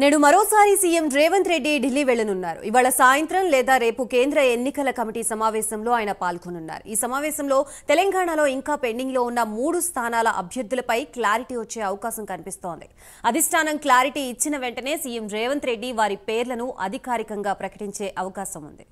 నేడు మరోసారి సీఎం రేవంత్ రెడ్డి ఢిల్లీ వెళ్లనున్నారు. ఇవాళ సాయంత్రం లేదా రేపు కేంద్ర ఎన్నికల కమిటీ సమావేశంలో ఆయన పాల్గొనున్నారు. ఈ సమావేశంలో తెలంగాణలో ఇంకా పెండింగ్ లో ఉన్న 3 స్థానాల అభ్యర్థులపై క్లారిటీ వచ్చే అవకాశం కనిపిస్తోంది. అధిష్టానం క్లారిటీ ఇచ్చిన వెంటనే సీఎం రేవంత్ రెడ్డి వారి పేర్లను అధికారికంగా ప్రకటించే అవకాశం ఉంది.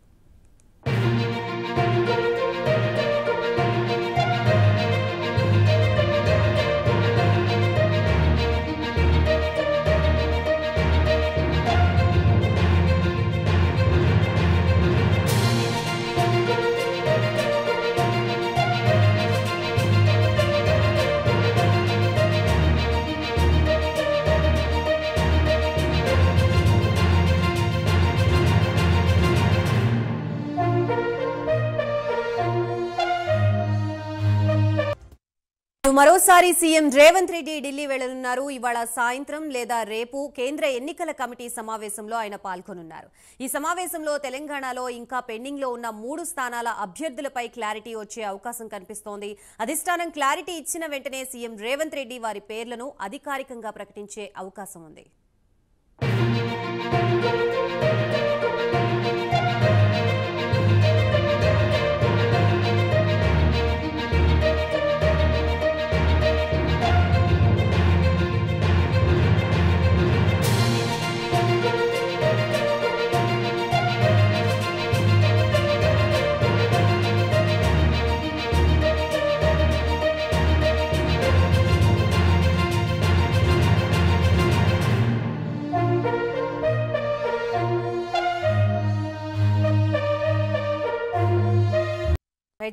మరోసారి సీఎం రేవంత్ రెడ్డి ఢిల్లీ వెళ్లనున్నారు. ఇవాళ సాయంత్రం లేదా రేపు కేంద్ర ఎన్నికల కమిటీ సమావేశంలో ఆయన పాల్గొనున్నారు. ఈ సమావేశంలో తెలంగాణలో ఇంకా పెండింగ్ లో ఉన్న 3 స్థానాల అభ్యర్థులపై క్లారిటీ వచ్చే అవకాశం కనిపిస్తోంది. అధిష్టానం క్లారిటీ ఇచ్చిన వెంటనే సీఎం రేవంత్ రెడ్డి వారి పేర్లను అధికారికంగా ప్రకటించే అవకాశం ఉంది.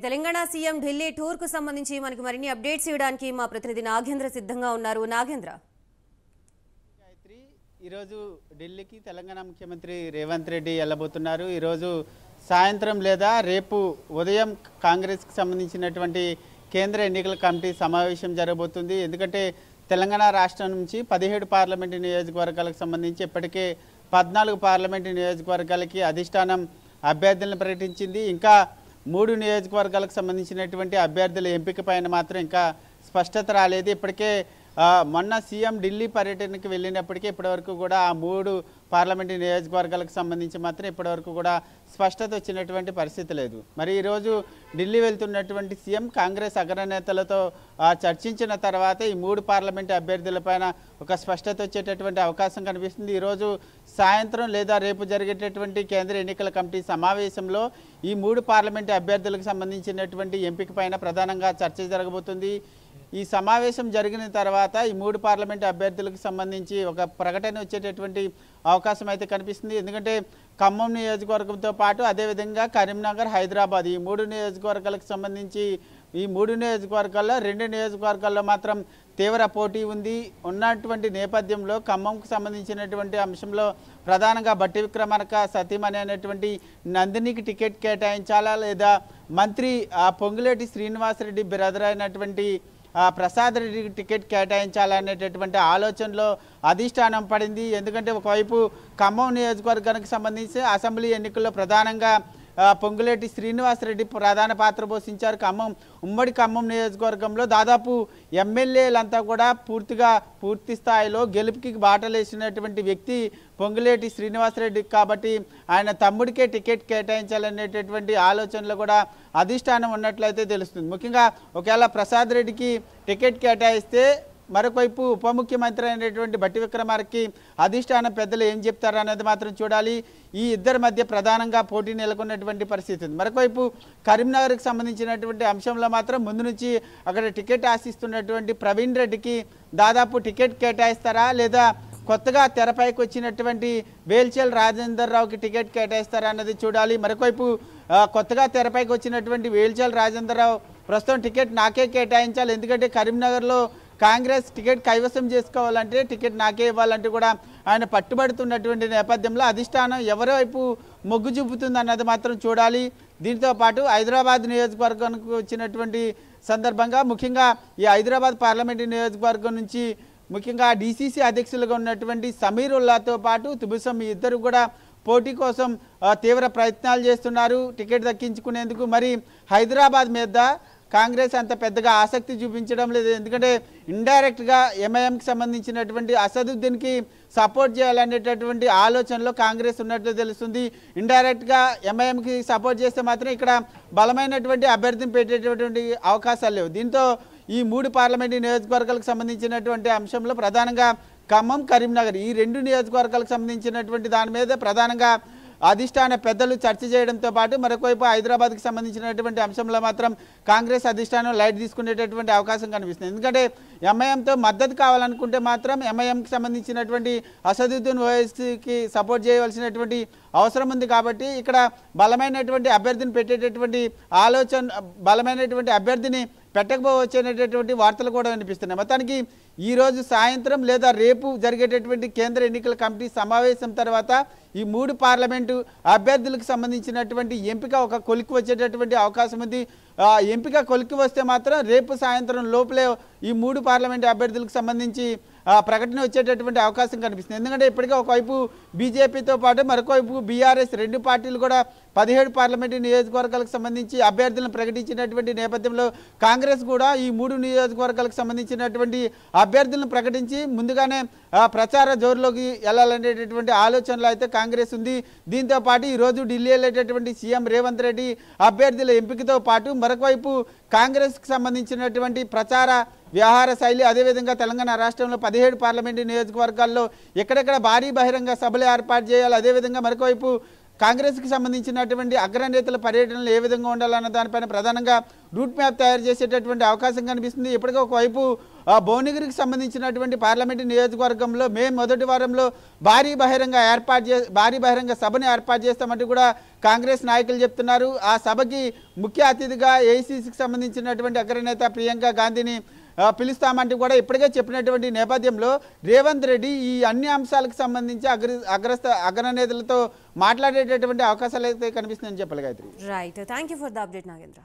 తెలంగాణ సీఎం ఢిల్లీ టూర్ కు సంబంధించి మనకి మరిన్ని అప్డేట్స్ ఇవ్వడానికి మా ప్రతినిధి నాగేంద్ర సిద్ధంగా ఉన్నారు. నాగేంద్ర, ఈరోజు ఢిల్లీకి తెలంగాణ ముఖ్యమంత్రి రేవంత్ రెడ్డి వెళ్ళబోతున్నారు. ఈరోజు సాయంత్రం లేదా రేపు ఉదయం కాంగ్రెస్కి సంబంధించినటువంటి కేంద్ర ఎన్నికల కమిటీ సమావేశం జరగబోతుంది. ఎందుకంటే తెలంగాణ రాష్ట్రం నుంచి 17 పార్లమెంటు నియోజకవర్గాలకు సంబంధించి ఇప్పటికే 14 పార్లమెంటు నియోజకవర్గాలకి అధిష్టానం అభ్యర్థులను ప్రకటించింది. ఇంకా 3 నియోజకవర్గాలకు సంబంధించినటువంటి అభ్యర్థుల ఎంపిక పైన మాత్రం ఇంకా స్పష్టత రాలేదు. ఇప్పటికే మొన్న సీఎం ఢిల్లీ పర్యటనకు వెళ్ళినప్పటికీ ఇప్పటివరకు కూడా ఆ 3 పార్లమెంటు నియోజకవర్గాలకు సంబంధించి మాత్రం ఇప్పటివరకు కూడా స్పష్టత వచ్చినటువంటి పరిస్థితి లేదు. మరి ఈరోజు ఢిల్లీ వెళ్తున్నటువంటి సీఎం కాంగ్రెస్ అగ్రనేతలతో చర్చించిన తర్వాత ఈ 3 పార్లమెంటు అభ్యర్థులపైన ఒక స్పష్టత వచ్చేటటువంటి అవకాశం కనిపిస్తుంది. ఈరోజు సాయంత్రం లేదా రేపు జరిగేటటువంటి కేంద్ర ఎన్నికల కమిటీ సమావేశంలో ఈ 3 పార్లమెంటు అభ్యర్థులకు సంబంధించినటువంటి ఎంపిక పైన ప్రధానంగా చర్చ జరగబోతుంది. ఈ సమావేశం జరిగిన తర్వాత ఈ 3 పార్లమెంటు అభ్యర్థులకు సంబంధించి ఒక ప్రకటన వచ్చేటటువంటి అవకాశం అయితే కనిపిస్తుంది. ఎందుకంటే ఖమ్మం నియోజకవర్గంతో పాటు అదేవిధంగా కరీంనగర్, హైదరాబాద్ ఈ 3 నియోజకవర్గాలకు సంబంధించి ఈ 3 నియోజకవర్గాల్లో 2 నియోజకవర్గాల్లో మాత్రం తీవ్ర పోటీ ఉంది. ఉన్నటువంటి నేపథ్యంలో ఖమ్మంకు సంబంధించినటువంటి అంశంలో ప్రధానంగా బట్టి విక్రమార్క సతీమణి అనేటువంటి నందినికి టికెట్ కేటాయించాలా లేదా మంత్రి పొంగులేటి శ్రీనివాసరెడ్డి బ్రదర్ అయినటువంటి ప్రసాద్ రెడ్డికి టికెట్ కేటాయించాలనేటటువంటి ఆలోచనలో అధిష్టానం పడింది. ఎందుకంటే ఒకవైపు ఖమ్మం నియోజకవర్గానికి సంబంధించి అసెంబ్లీ ఎన్నికల్లో ప్రధానంగా పొంగులేటి శ్రీనివాసరెడ్డి ప్రధాన పాత్ర పోషించారు. ఉమ్మడి ఖమ్మం నియోజకవర్గంలో దాదాపు ఎమ్మెల్యేలంతా కూడా పూర్తి స్థాయిలో గెలుపుకి బాటలేసినటువంటి వ్యక్తి పొంగులేటి శ్రీనివాసరెడ్డి కాబట్టి ఆయన తమ్ముడికే టికెట్ కేటాయించాలనేటటువంటి ఆలోచనలు కూడా అధిష్టానం ఉన్నట్లయితే తెలుస్తుంది. ముఖ్యంగా ఒకవేళ ప్రసాద్ రెడ్డికి టికెట్ కేటాయిస్తే మరొకవైపు ఉప ముఖ్యమంత్రి అయినటువంటి బట్టి విక్రమార్కకి అధిష్టానం పెద్దలు ఏం చెప్తారనేది మాత్రం చూడాలి. ఈ ఇద్దరి మధ్య ప్రధానంగా పోటీ నెలకొన్నటువంటి పరిస్థితి ఉంది. మరొకవైపు కరీంనగర్కి సంబంధించినటువంటి అంశంలో మాత్రం ముందు నుంచి అక్కడ టికెట్ ఆశిస్తున్నటువంటి ప్రవీణ్ రెడ్డికి దాదాపు టికెట్ కేటాయిస్తారా లేదా కొత్తగా తెరపైకి వచ్చినటువంటి వేల్చేల్ రాజేందర్ రావుకి టికెట్ కేటాయిస్తారా అన్నది చూడాలి. మరొకవైపు కొత్తగా తెరపైకి వచ్చినటువంటి వేల్చేల్ రాజేందర్ రావు ప్రస్తుతం టికెట్ నాకే కేటాయించాలి, ఎందుకంటే కరీంనగర్లో కాంగ్రెస్ టికెట్ కైవసం చేసుకోవాలంటే టికెట్ నాకే ఇవ్వాలంటే కూడా ఆయన పట్టుబడుతున్నటువంటి నేపథ్యంలో అధిష్టానం ఎవరి వైపు మొగ్గు చూపుతుంది అన్నది మాత్రం చూడాలి. దీంతో పాటు హైదరాబాద్ నియోజకవర్గానికి వచ్చినటువంటి సందర్భంగా ముఖ్యంగా ఈ హైదరాబాద్ పార్లమెంటు నియోజకవర్గం నుంచి ముఖ్యంగా డీసీసీ అధ్యక్షులుగా ఉన్నటువంటి సమీరుల్లాతో పాటు తుబుసం ఈ ఇద్దరు కూడా పోటీ కోసం తీవ్ర ప్రయత్నాలు చేస్తున్నారు టికెట్ దక్కించుకునేందుకు. మరి హైదరాబాద్ మీద కాంగ్రెస్ అంత పెద్దగా ఆసక్తి చూపించడం లేదు. ఎందుకంటే ఇండైరెక్ట్గా ఎంఐఎంకి సంబంధించినటువంటి అసదుద్దీన్కి సపోర్ట్ చేయాలనేటటువంటి ఆలోచనలో కాంగ్రెస్ ఉన్నట్లు తెలుస్తుంది. ఇండైరెక్ట్గా ఎంఐఎంకి సపోర్ట్ చేస్తే మాత్రం ఇక్కడ బలమైనటువంటి అభ్యర్థిని పెట్టేటటువంటి అవకాశాలు లేవు. దీంతో ఈ 3 పార్లమెంటు నియోజకవర్గాలకు సంబంధించినటువంటి అంశంలో ప్రధానంగా ఖమ్మం, కరీంనగర్ ఈ 2 నియోజకవర్గాలకు సంబంధించినటువంటి దాని మీద ప్రధానంగా అధిష్టాన పెద్దలు చర్చ చేయడంతో పాటు మరొకవైపు హైదరాబాద్కి సంబంధించినటువంటి అంశంలో మాత్రం కాంగ్రెస్ అధిష్టానం లైట్ తీసుకునేటటువంటి అవకాశం కనిపిస్తుంది. ఎందుకంటే ఎంఐఎంతో మద్దతు కావాలనుకుంటే మాత్రం ఎంఐఎంకి సంబంధించినటువంటి అసదుద్దీన్ ఓవైసీకి సపోర్ట్ చేయవలసినటువంటి అవసరం ఉంది. కాబట్టి ఇక్కడ బలమైనటువంటి అభ్యర్థిని పెట్టేటటువంటి ఆలోచన, బలమైనటువంటి అభ్యర్థిని పెట్టకపోవచ్చనేటటువంటి వార్తలు కూడా వినిపిస్తున్నాయి. మొత్తానికి ఈరోజు సాయంత్రం లేదా రేపు జరిగేటటువంటి కేంద్ర ఎన్నికల కమిటీ సమావేశం తర్వాత ఈ 3 పార్లమెంటు అభ్యర్థులకు సంబంధించినటువంటి ఎంపిక ఒక కొలిక్కి వచ్చేటటువంటి అవకాశం ఉంది. ఎంపిక కొలిక్కి వస్తే మాత్రం రేపు సాయంత్రం లోపలే ఈ 3 పార్లమెంటు అభ్యర్థులకు సంబంధించి ప్రకటన వచ్చేటటువంటి అవకాశం కనిపిస్తుంది. ఎందుకంటే ఇప్పటికే ఒకవైపు బీజేపీతో పాటు మరొకవైపు బీఆర్ఎస్ 2 పార్టీలు కూడా 17 పార్లమెంటు నియోజకవర్గాలకు సంబంధించి అభ్యర్థులను ప్రకటించినటువంటి నేపథ్యంలో కాంగ్రెస్ కూడా ఈ 3 నియోజకవర్గాలకు సంబంధించినటువంటి అభ్యర్థులను ప్రకటించి ముందుగానే ప్రచార జోరులోకి వెళ్ళాలనేటటువంటి ఆలోచనలో అయితే కాంగ్రెస్ ఉంది. దీంతో పాటు ఈరోజు ఢిల్లీ వెళ్ళేటటువంటి సీఎం రేవంత్ రెడ్డి అభ్యర్థుల ఎంపికతో పాటు మరొకవైపు కాంగ్రెస్కి సంబంధించినటువంటి ప్రచార వ్యవహార శైలి, అదేవిధంగా తెలంగాణ రాష్ట్రంలో 17 పార్లమెంటు నియోజకవర్గాల్లో ఎక్కడెక్కడ భారీ బహిరంగ సభలు ఏర్పాటు చేయాలి, అదేవిధంగా మరొకవైపు కాంగ్రెస్కి సంబంధించినటువంటి అగ్రనేతల పర్యటనలు ఏ విధంగా ఉండాలన్న దానిపైన ప్రధానంగా రూట్ మ్యాప్ తయారు చేసేటటువంటి అవకాశం కనిపిస్తుంది. ఇప్పటికే ఒకవైపు భువనగిరికి సంబంధించినటువంటి పార్లమెంటు నియోజకవర్గంలో మే మొదటి వారంలో భారీ బహిరంగ సభను ఏర్పాటు చేస్తామంటూ కూడా కాంగ్రెస్ నాయకులు చెప్తున్నారు. ఆ సభకి ముఖ్య అతిథిగా ఏఐసీసీకి సంబంధించినటువంటి అగ్రనేత ప్రియాంక గాంధీని పిలుస్తామంటూ కూడా ఇప్పటికే చెప్పినటువంటి నేపథ్యంలో రేవంత్ రెడ్డి ఈ అన్ని అంశాలకు సంబంధించి అగ్రనేతలతో మాట్లాడేటటువంటి అవకాశాలు అయితే కనిపిస్తుందని చెప్పాలి Gayatri. Right, thank you for the update Nagendra.